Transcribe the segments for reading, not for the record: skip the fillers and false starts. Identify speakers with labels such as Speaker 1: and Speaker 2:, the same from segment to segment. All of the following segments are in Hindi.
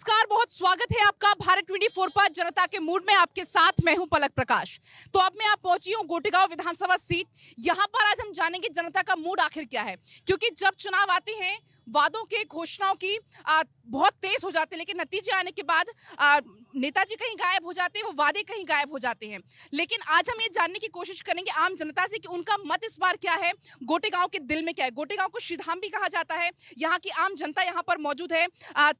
Speaker 1: नमस्कार, बहुत स्वागत है आपका भारत 24 पर जनता के मूड में। आपके साथ मैं हूं पलक प्रकाश। तो अब मैं आप पहुंची हूं गोटेगांव विधानसभा सीट। यहां पर आज हम जानेंगे जनता का मूड आखिर क्या है, क्योंकि जब चुनाव आते हैं वादों के घोषणाओं की बहुत तेज हो जाते हैं, लेकिन नतीजे आने के बाद नेताजी कहीं गायब हो जाते हैं, वो वादे कहीं गायब हो जाते हैं। लेकिन आज हम ये जानने की कोशिश करेंगे आम जनता से कि उनका मत इस बार क्या है, गोटेगांव के दिल में क्या है। गोटेगांव को श्रीधाम भी कहा जाता है। यहाँ की आम जनता यहाँ पर मौजूद है,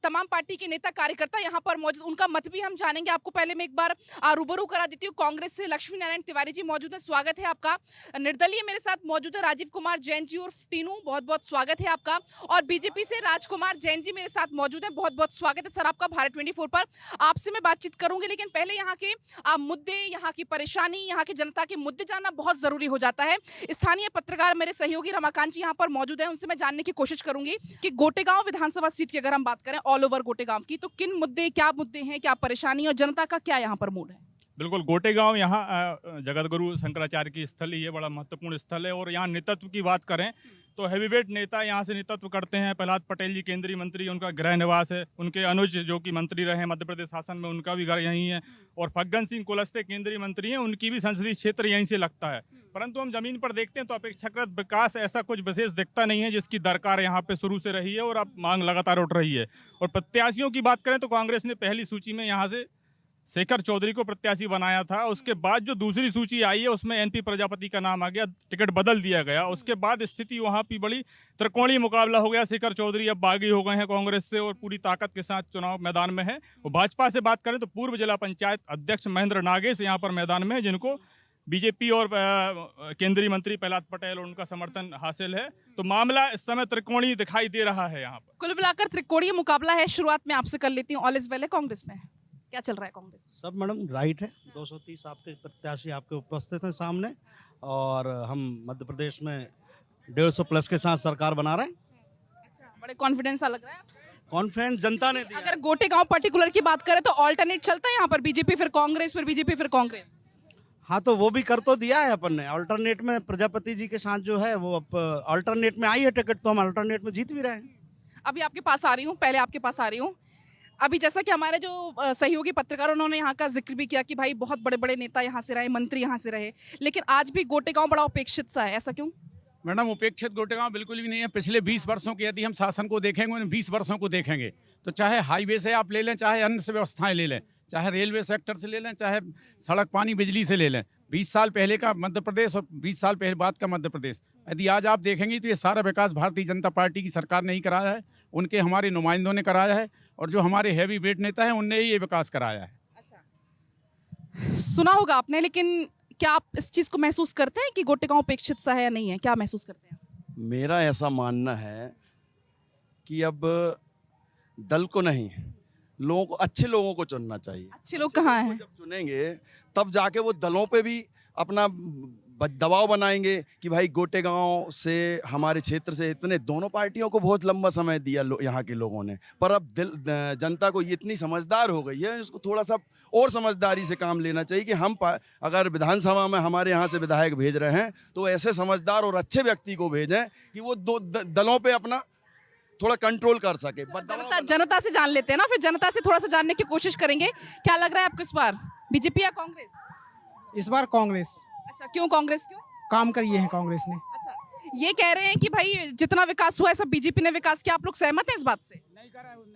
Speaker 1: तमाम पार्टी के नेता कार्यकर्ता यहाँ पर मौजूद, उनका मत भी हम जानेंगे। आपको पहले मैं एक बार रूबरू करा देती हूँ। कांग्रेस से लक्ष्मी नारायण तिवारी जी मौजूद है, स्वागत है आपका। निर्दलीय मेरे साथ मौजूद है राजीव कुमार जैन जी उर्फ टीनू, बहुत बहुत स्वागत है आपका। और बीजेपी से राजकुमार जैन जी मेरे साथ मौजूद है, बहुत बहुत स्वागत है सर आपका भारत 24 पर। आपसे मैं बातचीत करूंगी, लेकिन पहले यहाँ के मुद्दे, यहाँ की परेशानी, यहाँ की जनता के मुद्दे जानना बहुत जरूरी हो जाता है। स्थानीय पत्रकार मेरे सहयोगी रमाकांत जी यहाँ पर मौजूद है, उनसे मैं जानने की कोशिश करूंगी कि गोटेगांव विधानसभा सीट की अगर हम बात करें ऑल ओवर गोटेगांव की, तो किन मुद्दे, क्या मुद्दे हैं, क्या परेशानी और जनता का क्या यहाँ पर मूड है।
Speaker 2: बिल्कुल, गोटेगांव यहाँ जगतगुरु शंकराचार्य की स्थल ही है, बड़ा महत्वपूर्ण स्थल है। और यहाँ नेतृत्व की बात करें तो हैवीवेट नेता यहाँ से नेतृत्व करते हैं। प्रहलाद पटेल जी केंद्रीय मंत्री, उनका गृह निवास है। उनके अनुज जो कि मंत्री रहे मध्य प्रदेश शासन में, उनका भी घर यहीं है। और फग्गन सिंह कुलस्ते केंद्रीय मंत्री हैं, उनकी भी संसदीय क्षेत्र यहीं से लगता है। परंतु हम जमीन पर देखते हैं तो अपेक्षाकृत विकास ऐसा कुछ विशेष दिखता नहीं है, जिसकी दरकार यहाँ पे शुरू से रही है और अब मांग लगातार उठ रही है। और प्रत्याशियों की बात करें तो कांग्रेस ने पहली सूची में यहाँ से शेखर चौधरी को प्रत्याशी बनाया था। उसके बाद जो दूसरी सूची आई है उसमें एनपी प्रजापति का नाम आ गया, टिकट बदल दिया गया। उसके बाद स्थिति वहां पे बड़ी त्रिकोणीय मुकाबला हो गया। शेखर चौधरी अब बागी हो गए हैं कांग्रेस से और पूरी ताकत के साथ चुनाव मैदान में है। और भाजपा से बात करें तो पूर्व जिला पंचायत अध्यक्ष महेंद्र नागेश यहाँ पर मैदान में है, जिनको बीजेपी और केंद्रीय मंत्री प्रहलाद पटेल और उनका समर्थन हासिल है। तो मामला इस समय त्रिकोणीय दिखाई दे रहा है यहाँ पर।
Speaker 1: कुल मिलाकर त्रिकोणीय मुकाबला है। शुरुआत में आपसे कर लेती हूँ, ऑल इज वेल है कांग्रेस में, क्या चल रहा है कांग्रेस में?
Speaker 3: सब मैडम राइट है। 230 आपके प्रत्याशी आपके उपस्थित हैं सामने, और हम मध्य प्रदेश में 150 प्लस के साथ सरकार बना रहे हैं।
Speaker 1: अच्छा, बड़े कॉन्फिडेंस सा लग रहा है।
Speaker 3: कॉन्फ्रेंस जनता ने दिया।
Speaker 1: अगर गोटेगांव पर्टिकुलर की बात करें तो ऑल्टरनेट चलता है यहाँ पर, बीजेपी फिर कांग्रेस, फिर बीजेपी फिर कांग्रेस।
Speaker 3: हाँ, तो वो भी कर तो दिया है अपन ने। अल्टरनेट में प्रजापति जी के साथ जो है वो अब अल्टरनेट में आई है टिकट, तो हम अल्टरनेट में जीत भी रहे हैं।
Speaker 1: अभी आपके पास आ रही हूँ, पहले आपके पास आ रही हूँ। अभी जैसा कि हमारे जो सहयोगी पत्रकार उन्होंने यहाँ का जिक्र भी किया कि भाई बहुत बड़े बड़े नेता यहाँ से रहे, मंत्री यहाँ से रहे, लेकिन आज भी गोटेगांव बड़ा उपेक्षित सा है, ऐसा क्यों?
Speaker 4: मैडम, उपेक्षित गोटेगांव बिल्कुल भी नहीं है। पिछले 20 वर्षों के यदि हम शासन को देखेंगे, उन 20 वर्षों को देखेंगे तो चाहे हाईवे से आप ले लें, चाहे अन्य व्यवस्थाएं ले लें, चाहे रेलवे सेक्टर से ले लें, चाहे सड़क पानी बिजली से ले लें, 20 साल पहले का मध्य प्रदेश और 20 साल पहले बाद का मध्य प्रदेश, यदि आज आप देखेंगे तो ये सारा विकास भारतीय जनता पार्टी की सरकार ने ही कराया है, उनके हमारे नुमाइंदों ने कराया है, और जो हमारे हैवी वेट नेता हैं उनने ही ये विकास कराया है।
Speaker 1: अच्छा, सुना होगा आपने, लेकिन क्या आप इस चीज को महसूस करते हैं कि गोटेगांव उपेक्षित सा है या नहीं है? क्या महसूस करते हैं?
Speaker 5: मेरा ऐसा मानना है कि अब दल को नहीं, लोगों को, अच्छे लोगों को चुनना चाहिए।
Speaker 1: अच्छे लोग कहाँ हैं?
Speaker 5: जब चुनेंगे तब जाके वो दलों पे भी अपना दबाव बनाएंगे कि भाई गोटेगांव से, हमारे क्षेत्र से इतने, दोनों पार्टियों को बहुत लंबा समय दिया यहाँ के लोगों ने, पर अब जनता को ये इतनी समझदार हो गई है, इसको थोड़ा सा और समझदारी से काम लेना चाहिए कि हम अगर विधानसभा में हमारे यहाँ से विधायक भेज रहे हैं तो ऐसे समझदार और अच्छे व्यक्ति को भेजें कि वो दो दलों पे अपना थोड़ा कंट्रोल कर सके।
Speaker 1: जनता से जान लेते हैं ना, फिर जनता से थोड़ा सा जानने की कोशिश करेंगे। क्या लग रहा है आपको इस बार, बीजेपी या कांग्रेस?
Speaker 6: इस बार कांग्रेस।
Speaker 1: अच्छा, क्यों कांग्रेस, क्यों?
Speaker 6: काम करिए हैं कांग्रेस ने।
Speaker 1: अच्छा, ये कह रहे हैं कि भाई जितना विकास हुआ है सब बीजेपी ने विकास किया, आप लोग सहमत हैं इस बात से?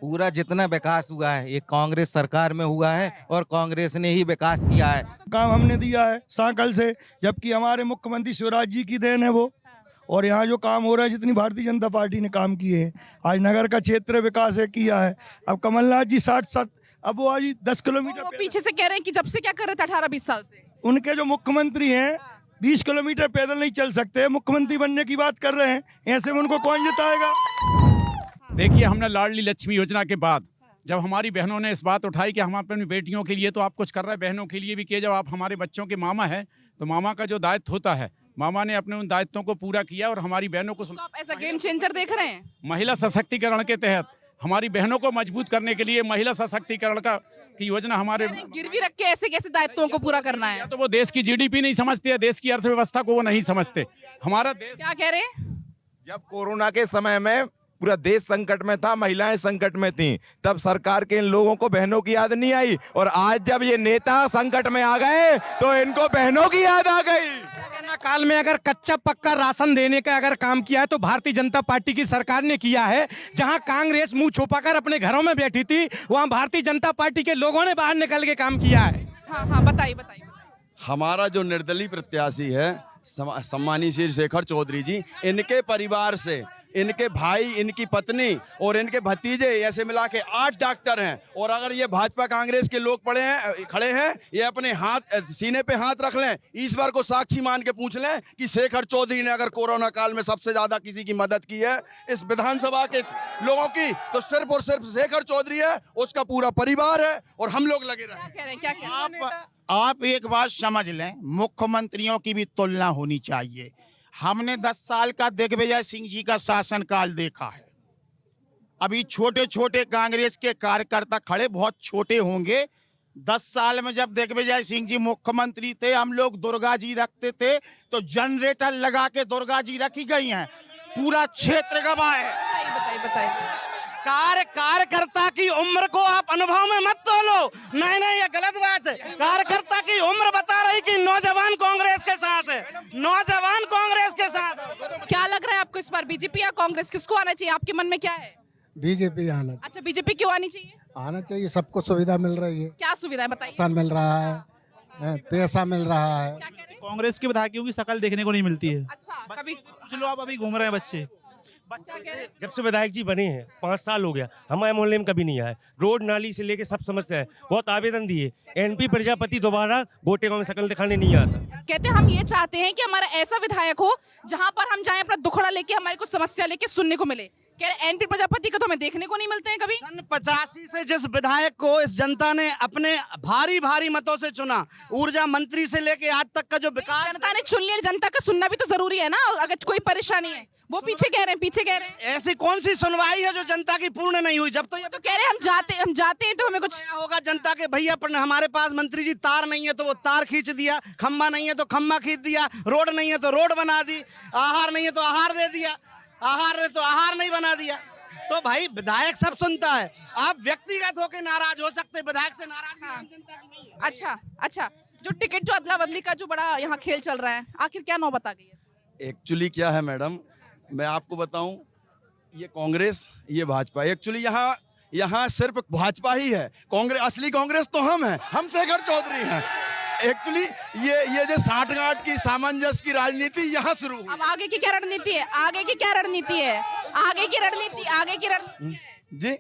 Speaker 7: पूरा जितना विकास हुआ है ये कांग्रेस सरकार में हुआ है और कांग्रेस ने ही विकास किया है।
Speaker 8: काम हमने दिया है साकल से, जबकि हमारे मुख्यमंत्री शिवराज जी की देन है वो। और यहाँ जो काम हो रहा है, जितनी भारतीय जनता पार्टी ने काम किए हैं, आज नगर का क्षेत्र विकास है किया है। अब कमलनाथ जी 60, अब वो आज 10 किलोमीटर
Speaker 1: पीछे से कह रहे हैं कि जब से क्या कर रहे थे 18-20 साल से।
Speaker 8: उनके जो मुख्यमंत्री हैं 20 किलोमीटर पैदल नहीं चल सकते, मुख्यमंत्री बनने की बात कर रहे हैं, ऐसे में उनको कौन जिताएगा?
Speaker 4: देखिए, हमने लाडली लक्ष्मी योजना के बाद जब हमारी बहनों ने इस बात उठाई कि हम अपनी बेटियों के लिए तो आप कुछ कर रहे हैं, बहनों के लिए भी किए, जब आप हमारे बच्चों के मामा हैं तो मामा का जो दायित्व होता है, मामा ने अपने उन दायित्वों को पूरा किया और हमारी बहनों को।
Speaker 1: तो आप ऐसा गेम चेंजर देख रहे हैं?
Speaker 4: महिला सशक्तिकरण के तहत हमारी बहनों को मजबूत करने के लिए महिला सशक्तिकरण की योजना हमारे
Speaker 1: गिरवी रख के ऐसे कैसे दायित्वों को पूरा करना है?
Speaker 4: तो वो देश की जीडीपी नहीं समझते, देश की अर्थव्यवस्था को वो नहीं समझते। हमारा देश,
Speaker 1: क्या कह रहे हैं?
Speaker 9: जब कोरोना के समय में पूरा देश संकट में था, महिलाएं संकट में थीं, तब सरकार के इन लोगों को बहनों की याद नहीं आई, और आज जब ये नेता संकट में आ गए तो इनको बहनों की याद आ गई।
Speaker 10: कोरोना काल में अगर कच्चा पक्का राशन देने का अगर काम किया है तो भारतीय जनता पार्टी की सरकार ने किया है। जहां कांग्रेस मुंह छुपाकर अपने घरों में बैठी थी, वहां भारतीय जनता पार्टी के लोगों ने बाहर निकल के काम किया है।
Speaker 1: हाँ हाँ, बताइए बताइए।
Speaker 5: हमारा जो निर्दलीय प्रत्याशी है सम्मानीय श्री शेखर चौधरी जी, इनके परिवार से इनके भाई, इनकी पत्नी और इनके भतीजे ऐसे मिला के 8 डॉक्टर हैं। और अगर ये भाजपा कांग्रेस के लोग खड़े हैं, ये अपने हाथ सीने पे हाथ रख लें, ईश्वर को साक्षी मान के पूछ लें कि शेखर चौधरी ने अगर कोरोना काल में सबसे ज्यादा किसी की मदद की है इस विधानसभा के लोगों की, तो सिर्फ और सिर्फ शेखर चौधरी है, उसका पूरा परिवार है और हम लोग लगे रहे।
Speaker 1: क्या कह रहे हैं, क्या कह रहे हैं?
Speaker 11: आप एक बात समझ लें, मुख्यमंत्रियों की भी तुलना होनी चाहिए। हमने 10 साल का दिग्विजय सिंह जी का शासनकाल देखा है। अभी छोटे छोटे कांग्रेस के कार्यकर्ता खड़े, बहुत छोटे होंगे। 10 साल में जब दिग्विजय सिंह जी मुख्यमंत्री थे, हम लोग दुर्गा जी रखते थे तो जनरेटर लगा के दुर्गा जी रखी गई हैं, पूरा क्षेत्र गवाह है।
Speaker 1: बताइए बताइए।
Speaker 10: कार्यकर्ता की उम्र को आप अनुभव में मत तोलो। नहीं नहीं, ये गलत बात है। कार्यकर्ता की उम्र बता रही कि नौजवान कांग्रेस के साथ है, नौजवान कांग्रेस के साथ है।
Speaker 1: क्या लग रहा है आपको इस बार, बीजेपी या कांग्रेस, किसको आना चाहिए? आपके मन में क्या है?
Speaker 6: बीजेपी आना
Speaker 1: अच्छा, बीजेपी क्यों आनी चाहिए?
Speaker 6: आना चाहिए, सबको सुविधा मिल रही है,
Speaker 1: क्या सुविधा है बताइए?
Speaker 6: राशन मिल रहा है, पैसा मिल रहा है।
Speaker 1: क्या कह रहे हैं?
Speaker 12: कांग्रेस के विधायकों की शकल देखने को नहीं मिलती है।
Speaker 1: अच्छा, कभी
Speaker 12: कुछ लोग आप अभी घूम रहे हैं बच्चे।
Speaker 1: क्या कह रहे हैं?
Speaker 13: जब से विधायक जी बने हैं 5 साल हो गया, हमारे मोहल्ले में कभी नहीं आए। रोड नाली से लेके सब समस्या है, बहुत आवेदन दिए। एनपी प्रजापति दोबारा गोटेगांव में शकल दिखाने नहीं आता।
Speaker 1: कहते हैं हम ये चाहते हैं कि हमारा ऐसा विधायक हो जहां पर हम जाएं अपना दुखड़ा लेके, हमारी कुछ समस्या लेके सुनने को मिले। कह रहे एनपी प्रजापति को तो हमें देखने को नहीं मिलते हैं कभी।
Speaker 10: सन 85 से जिस विधायक को इस जनता ने अपने भारी भारी मतों से चुना, ऊर्जा मंत्री से लेके आज तक का जो विकास
Speaker 1: जनता ने चुन लिया, जनता का सुनना भी तो जरूरी है ना। अगर कोई परेशानी है, वो पीछे कह रहे हैं, पीछे कह रहे हैं।
Speaker 10: ऐसी कौन सी सुनवाई है जो जनता की पूर्ण नहीं हुई? जब तो ये
Speaker 1: तो कह रहे हैं हम जाते हैं तो हमें कुछ
Speaker 10: होगा जनता के, भैया हमारे पास मंत्री जी तार नहीं है तो वो तार खींच दिया, खम्मा नहीं है तो खम्मा खींच दिया, रोड नहीं है तो रोड बना दी, आहार नहीं है तो आहार दे दिया, आहार तो आहार नहीं बना दिया। तो भाई विधायक सब सुनता है, आप व्यक्तिगत होकर नाराज हो सकते, विधायक से नाराज आम जनता की नहीं है।
Speaker 1: अच्छा, जो टिकट जो अदला बदली का जो बड़ा यहाँ खेल चल रहा है, आखिर क्या नौबत आ गई है?
Speaker 5: एक्चुअली क्या है मैडम, मैं आपको बताऊं, ये कांग्रेस, ये भाजपा, एक्चुअली यहाँ सिर्फ भाजपा ही है। कांग्रेस, असली कांग्रेस तो हम हैं, हम शेखर चौधरी हैं। एक्चुअली ये जो साठगांठ की सामंजस्य की राजनीति यहाँ शुरू हुई।
Speaker 1: अब आगे की क्या रणनीति है? आगे की रणनीति
Speaker 5: जी,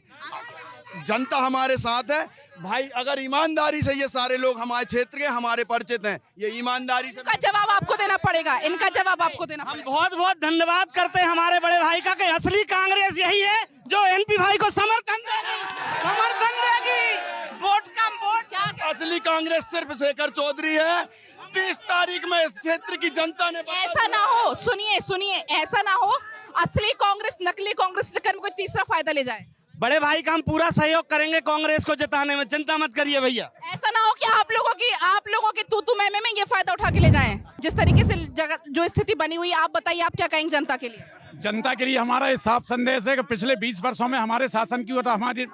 Speaker 5: जनता हमारे साथ है भाई। अगर ईमानदारी से, ये सारे लोग हमारे क्षेत्र के, हमारे परिचित हैं, ये ईमानदारी से
Speaker 1: इनका जवाब आपको देना पड़ेगा, इनका जवाब आपको देना
Speaker 10: हम
Speaker 1: पड़ेगा।
Speaker 10: बहुत बहुत धन्यवाद करते हैं हमारे बड़े भाई का कि असली कांग्रेस यही है जो एनपी भाई को समर्थन देगी। वोट का वोट क्या
Speaker 5: असली कांग्रेस सिर्फ शेखर चौधरी है। 30 तारीख में इस क्षेत्र की जनता ने
Speaker 1: ऐसा ना हो, सुनिए, ऐसा ना हो असली कांग्रेस नकली कांग्रेस के चक्कर में कोई तीसरा फायदा ले जाए।
Speaker 10: बड़े भाई का हम पूरा सहयोग करेंगे कांग्रेस को जिताने में, चिंता मत करिए भैया।
Speaker 1: ऐसा ना हो कि आप लोगों की तू मैं में ये फायदा उठा के ले जाएं। जिस तरीके से जो स्थिति बनी हुई है, आप बताइए आप क्या कहेंगे जनता के लिए?
Speaker 4: जनता के लिए हमारा ये साफ संदेश है कि पिछले 20 वर्षों में हमारे शासन की और हमारे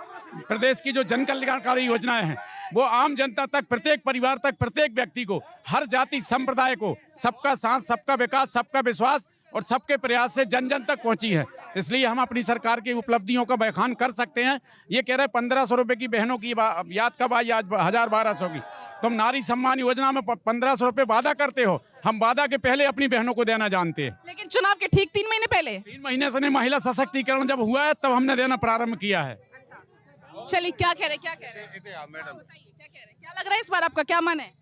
Speaker 4: प्रदेश की जो जन कल्याणकारी योजनाएं हैं, वो आम जनता तक, प्रत्येक परिवार तक, प्रत्येक व्यक्ति को, हर जाति संप्रदाय को, सबका साथ, सबका विकास, सबका विश्वास और सबके प्रयास से जन जन तक पहुंची है। इसलिए हम अपनी सरकार की उपलब्धियों का बखान कर सकते हैं। ये कह रहे 1500 रुपए की बहनों की याद कब आई, आज 1000-1200 की। तुम नारी सम्मान योजना में 1500 रुपए वादा करते हो, हम वादा के पहले अपनी बहनों को देना जानते हैं।
Speaker 1: लेकिन चुनाव के ठीक 3 महीने पहले,
Speaker 4: 3 महीने से महिला सशक्तिकरण जब हुआ है तब हमने देना प्रारंभ किया है।
Speaker 1: चलिए क्या कह रहे बताइए, क्या कह रहे, क्या लग रहा है इस बार आपका क्या मन है?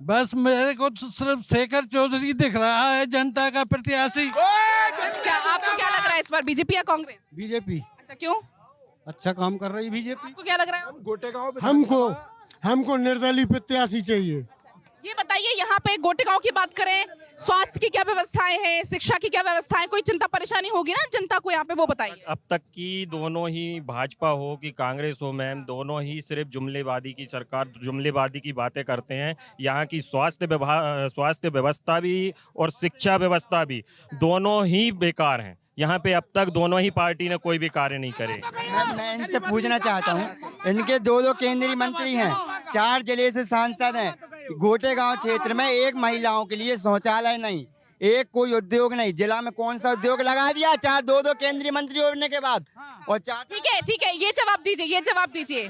Speaker 12: बस मेरे को तो सिर्फ शेखर चौधरी दिख रहा है जनता का प्रत्याशी।
Speaker 1: क्या आपको क्या लग रहा है इस बार, बीजेपी या कांग्रेस?
Speaker 6: बीजेपी
Speaker 1: अच्छा, क्यों?
Speaker 6: अच्छा काम कर रही बीजेपी।
Speaker 1: आपको क्या लग रहा है?
Speaker 6: हमको निर्दलीय प्रत्याशी चाहिए।
Speaker 1: ये बताइए, यहाँ पे गोटेगांव की बात करें, स्वास्थ्य की क्या व्यवस्थाएं हैं, शिक्षा की क्या व्यवस्थाएं, कोई चिंता परेशानी होगी ना जनता को यहाँ पे, वो बताइए।
Speaker 13: अब तक की दोनों ही, भाजपा हो कि कांग्रेस हो मैम, दोनों ही सिर्फ जुमलेबाजी की सरकार, जुमलेबाजी की बातें करते हैं। यहाँ की स्वास्थ्य व्यवस्था भी और शिक्षा व्यवस्था भी दोनों ही बेकार हैं। यहाँ पे अब तक दोनों ही पार्टी ने कोई भी कार्य नहीं करे।
Speaker 10: मैं इनसे पूछना चाहता हूँ, इनके दो केंद्रीय मंत्री हैं, 4 जिले से सांसद हैं, गोटे गांव क्षेत्र में एक महिलाओं के लिए शौचालय नहीं, एक कोई उद्योग नहीं, जिला में कौन सा उद्योग लगा दिया 4 दो केंद्रीय मंत्री होने के बाद? और 4
Speaker 1: ठीक है, ये जवाब दीजिए,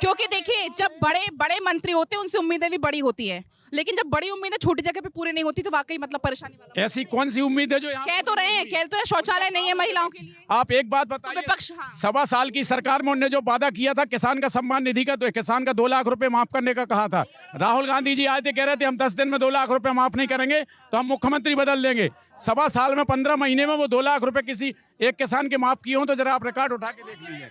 Speaker 1: क्योंकि देखिए जब बड़े बड़े मंत्री होते हैं उनसे उम्मीदें भी बड़ी होती है, लेकिन जब बड़ी उम्मीदें छोटी जगह पे पूरी नहीं होती तो वाकई मतलब परेशानी वाला।
Speaker 4: ऐसी कौन सी उम्मीद है जो यहाँ
Speaker 1: कह तो रहे हैं शौचालय नहीं है महिलाओं के लिए।
Speaker 4: आप एक बात बताइए,
Speaker 1: विपक्ष, हाँ।
Speaker 4: 1.25 साल की सरकार में उन्होंने जो वादा किया था किसान का सम्मान निधि का, तो किसान का 2 लाख रुपए माफ करने का कहा था। राहुल गांधी जी आए थे, कह रहे थे हम 10 दिन में 2 लाख रुपए माफ नहीं करेंगे तो हम मुख्यमंत्री बदल देंगे। 1.25 साल में 15 महीने में वो 2 लाख रुपए किसी एक किसान के माफ किए हो तो जरा आप रिकॉर्ड उठा के देख लीजिए।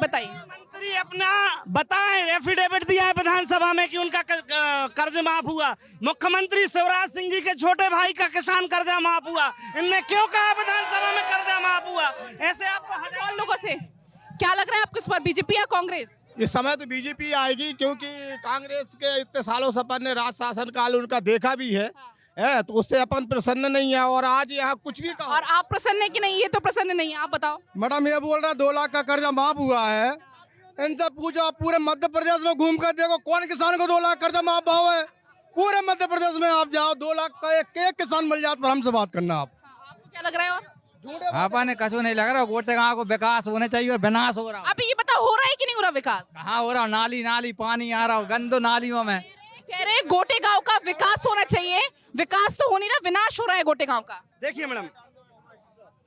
Speaker 1: बताइए।
Speaker 10: मंत्री अपना बताएं, एफिडेविट दिया है विधानसभा में कि उनका कर्ज माफ हुआ। मुख्यमंत्री शिवराज सिंह जी के छोटे भाई का किसान कर्जा माफ हुआ, इनने क्यों कहा विधानसभा में कर्जा माफ हुआ? ऐसे आपको हजार
Speaker 1: लोगों से क्या लग रहा है आपको इस बार, बीजेपी या कांग्रेस?
Speaker 11: इस समय तो बीजेपी आएगी, क्योंकि कांग्रेस के इतने सालों से अपन ने राज शासन काल उनका देखा भी है, तो उससे अपन प्रसन्न नहीं है। और आज यहाँ कुछ भी कहा।
Speaker 1: और आप प्रसन्न है कि नहीं? ये तो प्रसन्न नहीं है, आप बताओ।
Speaker 6: मैडम ये बोल रहा 2 लाख का कर्जा माफ हुआ है, इनसे पूछो, पूरे मध्य प्रदेश में घूम कर देखो कौन किसान को 2 लाख कर्जा माफ भाव है? पूरे मध्य प्रदेश में आप जाओ 2 लाख का एक किसान मिल जाता, पर हमसे बात करना आप।
Speaker 1: आपको क्या लग रहा है? और
Speaker 7: आपने कछु नहीं लग रहा, गोटे गाँव को विकास होने चाहिए और विनाश हो रहा।
Speaker 1: अभी ये बताओ हो रहा है कि नहीं हो रहा विकास?
Speaker 7: कहाँ हो रहा, नाली पानी आ रहा, गंदो नालियों में।
Speaker 1: कह रहे गोटे गांव का विकास होना चाहिए, विकास तो हो नहीं रहा, विनाश हो रहा है गोटे गांव का।
Speaker 10: देखिए मैडम,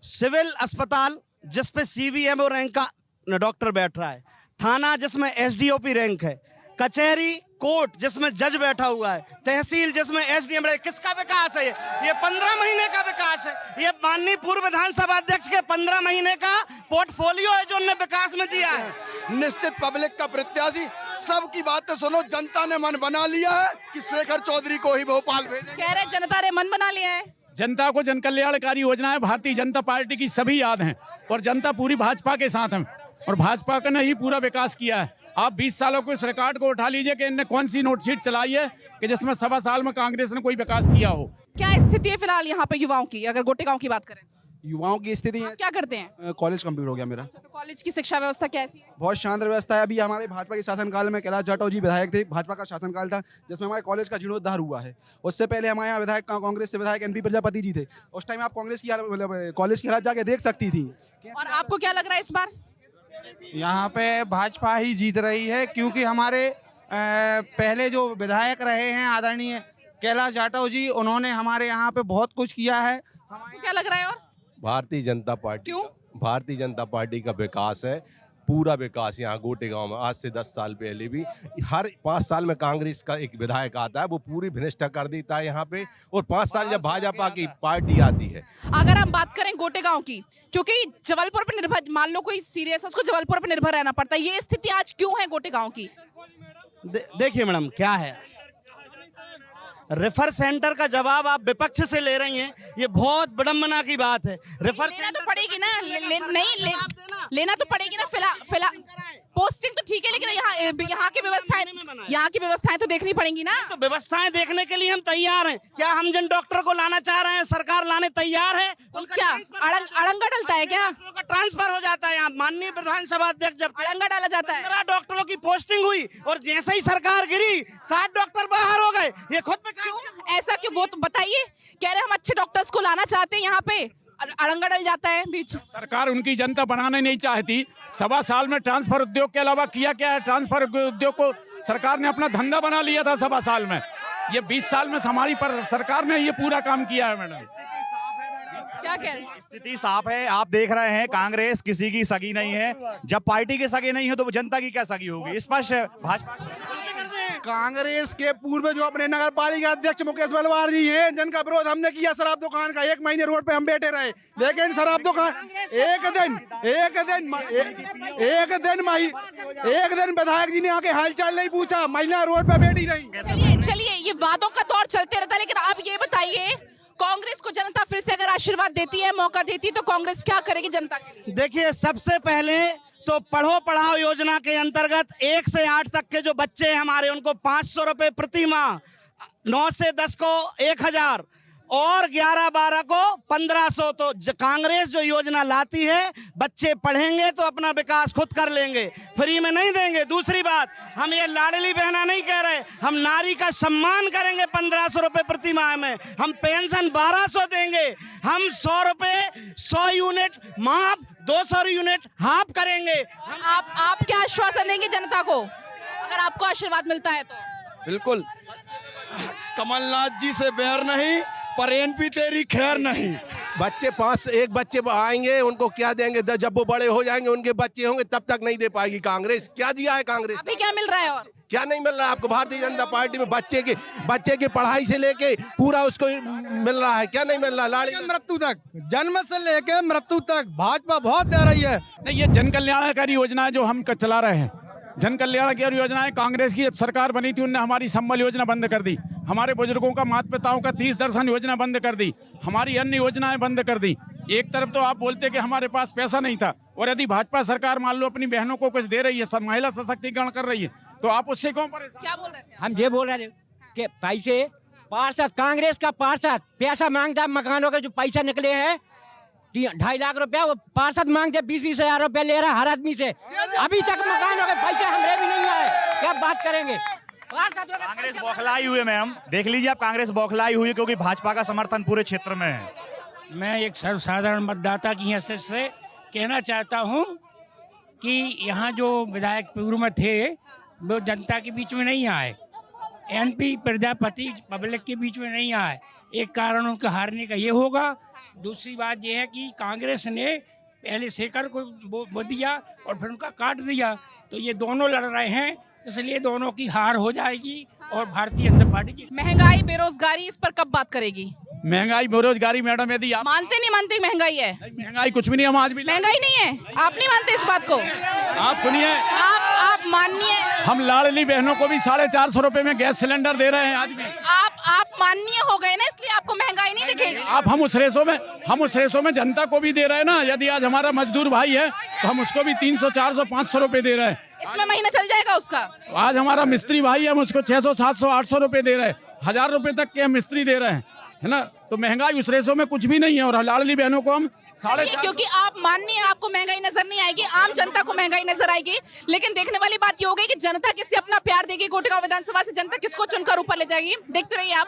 Speaker 10: सिविल अस्पताल जिसपे सीवीएमओ रैंक का डॉक्टर बैठ रहा है, थाना जिसमें एसडीओपी रैंक है, कचहरी कोर्ट जिसमें जज बैठा हुआ है, तहसील जिसमें एसडीएम, किसका विकास है? ये 15 महीने का विकास है। ये माननीय पूर्व विधानसभा अध्यक्ष के 15 महीने का पोर्टफोलियो है जो उन्होंने विकास में दिया है।
Speaker 5: निश्चित पब्लिक का प्रत्याशी, सबकी बातें सुनो, जनता ने मन बना लिया है कि शेखर चौधरी को ही भोपाल भेजेंगे।
Speaker 1: कह रहे जनता ने मन बना लिया है।
Speaker 4: जनता को जन कल्याणकारी योजनाएं भारतीय जनता पार्टी की सभी याद हैं और जनता पूरी भाजपा के साथ है और भाजपा ने ही पूरा विकास किया है। आप 20 सालों को इस रिकॉर्ड को उठा लीजिए कि इनने कौन सी नोटशीट चलाई है कि जिसमें 1.25 साल में कांग्रेस ने कोई विकास किया हो।
Speaker 1: क्या स्थिति है फिलहाल यहाँ पे युवाओं की, अगर गोटे गांव की बात करें?
Speaker 3: युवाओं की स्थिति है,
Speaker 1: क्या करते हैं?
Speaker 3: कॉलेज कंप्लीट हो गया मेरा।
Speaker 1: तो कॉलेज की शिक्षा व्यवस्था कैसी है?
Speaker 3: बहुत शानदार व्यवस्था है। अभी हमारे भाजपा के शासनकाल में कैलाश जाटव जी विधायक थे, भाजपा का शासनकाल था जिसमें हमारे कॉलेज का जीर्णोद्धार हुआ है। उससे पहले हमारे यहाँ विधायक कांग्रेस से विधायक एनपी प्रजापति जी थे। उस टाइम आप कांग्रेस की मतलब कॉलेज की हालत जाके देख सकती थी।
Speaker 1: और आपको क्या लग रहा है इस बार?
Speaker 11: यहाँ पे भाजपा ही जीत रही है, क्योंकि हमारे पहले जो विधायक रहे हैं आदरणीय कैलाश जाटव जी, उन्होंने हमारे यहाँ पे बहुत कुछ किया है।
Speaker 1: क्या लग रहा है? और
Speaker 9: भारतीय जनता पार्टी,
Speaker 1: क्यों?
Speaker 9: भारतीय जनता पार्टी का विकास है, पूरा विकास यहाँ गोटे गांव में। आज से 10 साल पहले भी हर 5 साल में कांग्रेस का एक विधायक आता है, वो पूरी भ्रष्टा कर देता है यहाँ पे, और 5 साल जब भाजपा की पार्टी आती है।
Speaker 1: अगर हम बात करें गोटे गांव की, क्योंकि जबलपुर पर निर्भर, मान लो कोई सीरियस है उसको जबलपुर पर निर्भर रहना पड़ता है, ये स्थिति आज क्यों है गोटे गांव की?
Speaker 10: देखिए मैडम क्या है, रेफर सेंटर का जवाब आप विपक्ष से ले रही हैं, ये बहुत विडंबना की बात है। रेफर
Speaker 1: लेना तो पड़ेगी ना, लेना तो पड़ेगी ना। फिलहाल पोस्टिंग तो ठीक है, लेकिन यहाँ की व्यवस्थाएं तो देखनी पड़ेंगी ना।
Speaker 10: तो व्यवस्थाएं देखने के लिए हम तैयार हैं। क्या हम जिन डॉक्टर को लाना चाह रहे हैं सरकार लाने तैयार है?
Speaker 1: क्या अड़ंगा डलता है? क्या
Speaker 10: ट्रांसफर हो जाता है? यहाँ माननीय विधानसभा अध्यक्ष जब
Speaker 1: अड़ंगा डाला जाता है,
Speaker 10: 15 डॉक्टरों की पोस्टिंग हुई और जैसे ही सरकार गिरी 60 डॉक्टर बाहर हो गए। ये खुद में
Speaker 1: ऐसा क्यों? वो तो बताइए। कह रहे हम अच्छे डॉक्टर्स को लाना चाहते हैं, यहाँ पे अड़ंगा डल जाता है बीच।
Speaker 4: सरकार उनकी जनता बनाने नहीं चाहती। 1.25 साल में ट्रांसफर उद्योग के अलावा किया क्या है? ट्रांसफर उद्योग को सरकार ने अपना धंधा बना लिया था 1.25 साल में। ये 20 साल में हमारी पर सरकार ने ये पूरा काम किया है। मैडम
Speaker 1: क्या कह रहे हैं?
Speaker 11: स्थिति साफ है, आप देख रहे हैं कांग्रेस किसी की सगी नहीं है। जब पार्टी के सगे नहीं है तो जनता की क्या सगी होगी? स्पष्ट है। भाजपा
Speaker 6: कांग्रेस के पूर्व जो अपने नगर पालिका अध्यक्ष मुकेश बलवार जी हैं, जिनका विरोध हमने किया शराब दुकान का, 1 महीने रोड पे हम बैठे रहे, लेकिन शराब दुकान एक दिन विधायक जी ने आके हालचाल नहीं पूछा, महिला रोड पे बैठी रही।
Speaker 1: चलिए ये वादों का दौर चलते रहता है, लेकिन आप ये बताइए, कांग्रेस को जनता फिर से अगर आशीर्वाद देती है, मौका देती है, तो कांग्रेस क्या करेगी जनता के लिए?
Speaker 10: देखिए, सबसे पहले तो पढ़ो पढ़ाओ योजना के अंतर्गत 1 से 8 तक के जो बच्चे हैं हमारे, उनको 500 रुपए प्रति माह, 9 से 10 को 1000, और 11-12 को 1500। तो कांग्रेस जो योजना लाती है, बच्चे पढ़ेंगे तो अपना विकास खुद कर लेंगे, फ्री में नहीं देंगे। दूसरी बात, हम ये लाडली बहना नहीं कह रहे, हम नारी का सम्मान करेंगे 1500 रुपए प्रति माह में, हम पेंशन 1200 देंगे, हम 100 रुपए 100 यूनिट माफ, 200 यूनिट हाफ करेंगे।
Speaker 1: आप क्या आश्वासन देंगे जनता को अगर आपको आशीर्वाद मिलता है तो?
Speaker 5: बिल्कुल, कमलनाथ जी से बैर नहीं, पर एनपी तेरी खैर नहीं।
Speaker 9: बच्चे एक बच्चे आएंगे, उनको क्या देंगे? जब वो बड़े हो जाएंगे, उनके बच्चे होंगे, तब तक नहीं दे पाएगी कांग्रेस। क्या दिया है कांग्रेस?
Speaker 1: अभी क्या मिल रहा है? और
Speaker 9: क्या नहीं मिल रहा है आपको? भारतीय जनता पार्टी में बच्चे की पढ़ाई से लेके पूरा उसको मिल रहा है। क्या नहीं मिल रहा? लाड़ी
Speaker 6: मृत्यु तक, जन्म से लेके मृत्यु तक भाजपा बहुत दे रही है।
Speaker 4: नहीं, ये जन कल्याणकारी योजना है जो हम चला रहे हैं। जन कल्याणकारी योजनाएं कांग्रेस की जब सरकार बनी थी, उनने हमारी संबल योजना बंद कर दी, हमारे बुजुर्गों का माता पिताओं का तीर्थ दर्शन योजना बंद कर दी, हमारी अन्य योजनाएं बंद कर दी। एक तरफ तो आप बोलते कि हमारे पास पैसा नहीं था, और यदि भाजपा सरकार मान लो अपनी बहनों को कुछ दे रही है, सब महिला सशक्तिकरण कर रही है, तो आप उससे क्यों परेशान?
Speaker 1: क्या बोल रहे थे?
Speaker 14: हम ये बोल रहे थे कि पैसे पार्षद, कांग्रेस का पार्षद पैसा मांगता है, मकानों के जो पैसा निकले हैं 2.5 लाख रुपया, वो पार्षद मांगते 20-20 हजार रुपया ले रहा है हर आदमी से। अभी तक मकानों के पैसे हमरे भी नहीं आए, क्या बात करेंगे?
Speaker 11: कांग्रेस बौखलाई हुई है मैम, देख लीजिए आप, कांग्रेस बौखलाई हुई है क्योंकि भाजपा का समर्थन पूरे क्षेत्र में है।
Speaker 12: मैं एक सर्वसाधारण मतदाता की हैसियत से कहना चाहता हूं कि यहाँ जो विधायक पूर्व में थे वो जनता के बीच में नहीं आए, एनपी प्रजापति पब्लिक के बीच में नहीं आए। एक कारण उनका हारने का ये होगा। दूसरी बात ये है कि कांग्रेस ने पहले शेखर को वो दिया और फिर उनका काट दिया, तो ये दोनों लड़ रहे हैं, इसलिए दोनों की हार हो जाएगी और भारतीय जनता पार्टी की।
Speaker 1: महंगाई, बेरोजगारी, इस पर कब बात करेगी?
Speaker 4: महंगाई बेरोजगारी मैडम, यदि आप
Speaker 1: मानते नहीं मानते महंगाई है?
Speaker 4: महंगाई कुछ भी नहीं, हम आज भी
Speaker 1: महंगाई नहीं है, आप नहीं मानते इस बात को?
Speaker 4: आप सुनिए,
Speaker 1: आप मानिए,
Speaker 4: हम लाडली बहनों को भी 450 रुपए में गैस सिलेंडर दे रहे हैं आज भी।
Speaker 1: आप माननीय हो गए ना, इसलिए आपको महंगाई नहीं दिखेगी।
Speaker 4: आप हम उस रेसों में जनता को भी दे रहे हैं ना। यदि आज हमारा मजदूर भाई है तो हम उसको भी 300, 400, 500 रुपए दे रहे हैं।
Speaker 1: इसमें महीना चल जाएगा उसका।
Speaker 4: आज हमारा मिस्त्री भाई है, हम उसको 600, 700, 800 रुपए दे रहे हैं, 1000 रुपए तक के हम मिस्त्री दे रहे हैं, है ना। तो महंगाई उस रेसों में कुछ भी नहीं है, और लाडली बहनों को हम 4.5।
Speaker 1: क्योंकि आप माननीय, आपको महंगाई नजर नहीं आएगी, आम जनता को महंगाई नजर आएगी। लेकिन देखने वाली बात ये होगी कि जनता किसे अपना प्यार देगी, गोटेगांव विधानसभा से जनता किसको चुनकर ऊपर ले जाएगी। देखते रहिए आप।